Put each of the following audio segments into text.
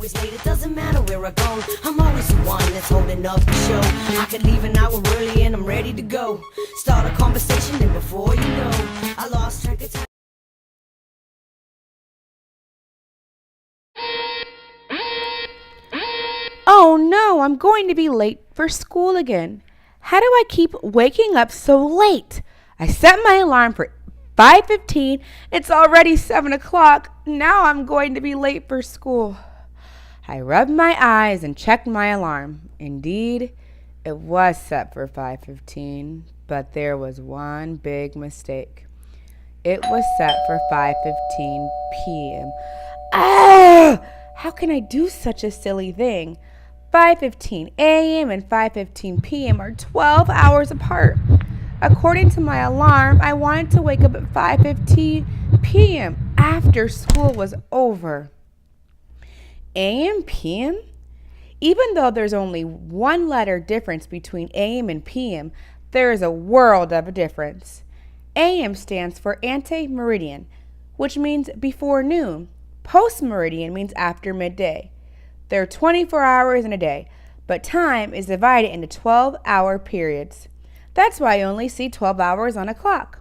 always late, it doesn't matter where I go. I'm always the one that's holding up the show. I could leave an hour early and I'm ready to go. Start a conversation and before you know, I lost track of time. Oh no, I'm going to be late for school again. How do I keep waking up so late? I set my alarm for 5:15. It's already 7 o'clock. Now I'm going to be late for school. I rubbed my eyes and checked my alarm. Indeed, it was set for 5:15, but there was one big mistake. It was set for 5:15 p.m. Ah! How can I do such a silly thing? 5:15 a.m. and 5:15 p.m. are 12 hours apart. According to my alarm, I wanted to wake up at 5:15 p.m. after school was over. A.m. p.m.? Even though there's only one letter difference between a.m. and p.m., there is a world of a difference. A.m. stands for ante-meridian, which means before noon. Post-meridian means after midday. There are 24 hours in a day, but time is divided into 12-hour periods. That's why you only see 12 hours on a clock.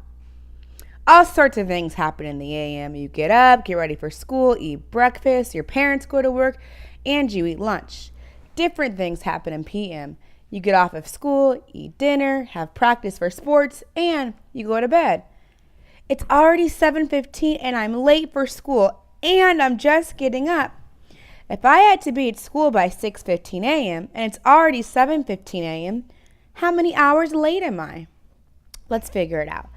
All sorts of things happen in the a.m. You get up, get ready for school, eat breakfast, your parents go to work, and you eat lunch. Different things happen in p.m. You get off of school, eat dinner, have practice for sports, and you go to bed. It's already 7:15 and I'm late for school, and I'm just getting up. If I had to be at school by 6:15 a.m. and it's already 7:15 a.m., how many hours late am I? Let's figure it out.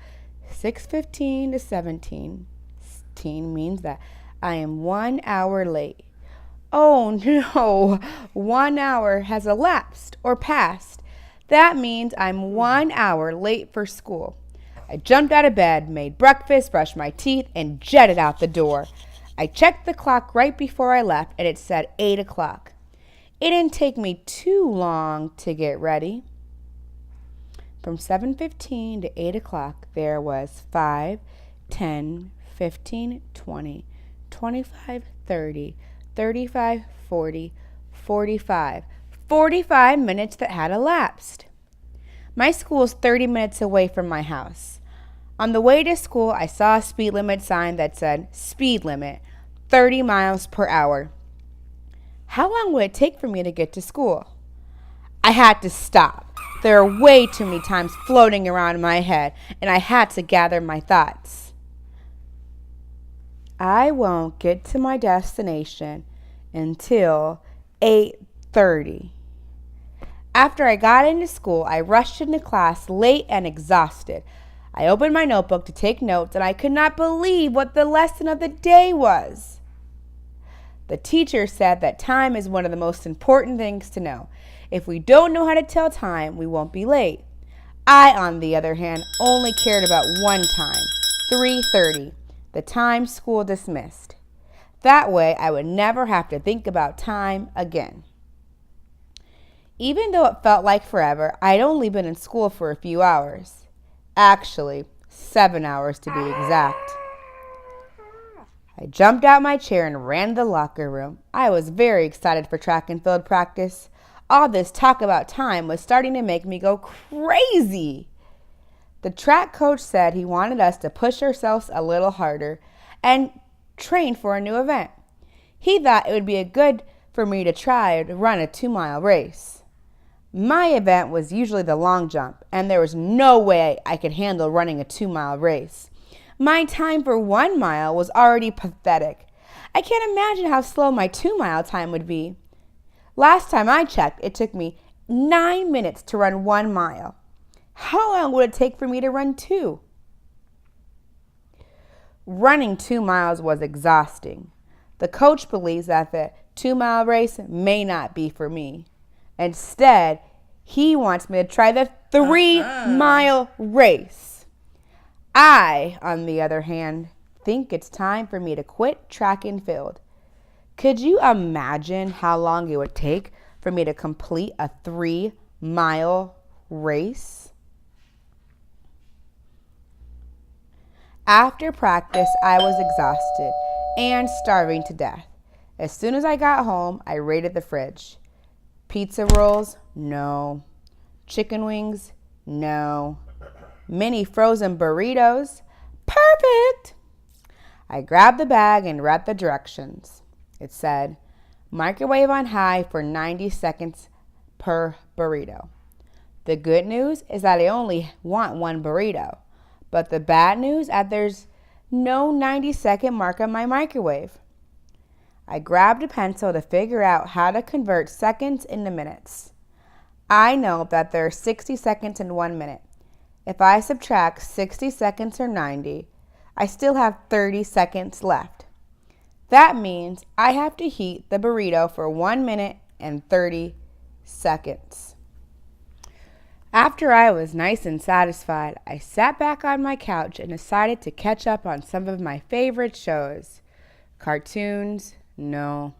6:15 to 7:15 means that I am 1 hour late. Oh no, 1 hour has elapsed or passed. That means I'm 1 hour late for school. I jumped out of bed, made breakfast, brushed my teeth, and jetted out the door. I checked the clock right before I left, and it said 8 o'clock. It didn't take me too long to get ready. From 7:15 to 8 o'clock, there was 5, 10, 15, 20, 25, 30, 35, 40, 45. 45 minutes that had elapsed. My school is 30 minutes away from my house. On the way to school, I saw a speed limit sign that said, speed limit, 30 miles per hour. How long would it take for me to get to school? I had to stop. There are way too many times floating around in my head, and I had to gather my thoughts. I won't get to my destination until 8:30. After I got into school, I rushed into class late and exhausted. I opened my notebook to take notes, and I could not believe what the lesson of the day was. The teacher said that time is one of the most important things to know. If we don't know how to tell time, we won't be late. I, on the other hand, only cared about one time, 3:30, the time school dismissed. That way, I would never have to think about time again. Even though it felt like forever, I'd only been in school for a few hours. Actually, 7 hours to be exact. I jumped out my chair and ran to the locker room. I was very excited for track and field practice. All this talk about time was starting to make me go crazy. The track coach said he wanted us to push ourselves a little harder and train for a new event. He thought it would be good for me to try to run a 2-mile race. My event was usually the long jump, and there was no way I could handle running a 2-mile race. My time for 1 mile was already pathetic. I can't imagine how slow my 2-mile time would be. Last time I checked, it took me 9 minutes to run 1 mile. How long would it take for me to run 2? Running 2 miles was exhausting. The coach believes that the 2-mile race may not be for me. Instead, he wants me to try the 3-mile race. I, on the other hand, think it's time for me to quit track and field. Could you imagine how long it would take for me to complete a 3-mile race? After practice, I was exhausted and starving to death. As soon as I got home, I raided the fridge. Pizza rolls? No. Chicken wings? No. Mini frozen burritos? Perfect! I grabbed the bag and read the directions. It said, microwave on high for 90 seconds per burrito. The good news is that I only want one burrito, but the bad news is that there's no 90-second mark on my microwave. I grabbed a pencil to figure out how to convert seconds into minutes. I know that there are 60 seconds in 1 minute. If I subtract 60 seconds from 90, I still have 30 seconds left. That means I have to heat the burrito for 1 minute and 30 seconds. After I was nice and satisfied, I sat back on my couch and decided to catch up on some of my favorite shows. Cartoons? No.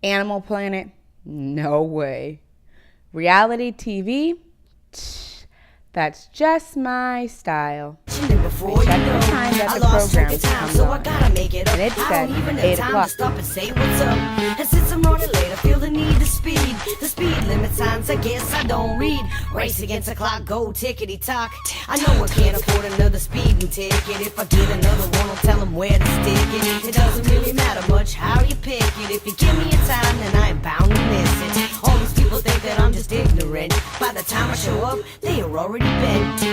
Animal Planet? No way. Reality TV? That's just my style. Before you know, I lost track of time, so I gotta make it up. And it I said don't even 8 have time o'clock. to stop and say what's up. And since I'm running late, I feel the need to speed. The speed limit signs, I guess I don't read. Race against the clock, go tickety tock. I know I can't afford another speeding ticket. If I get another one, I'll tell them where to stick it. It doesn't really matter much how you pick it. If you give me a time, then I am bound to miss it. All these people think that I'm just ignorant. By the time I show up, they are already bent.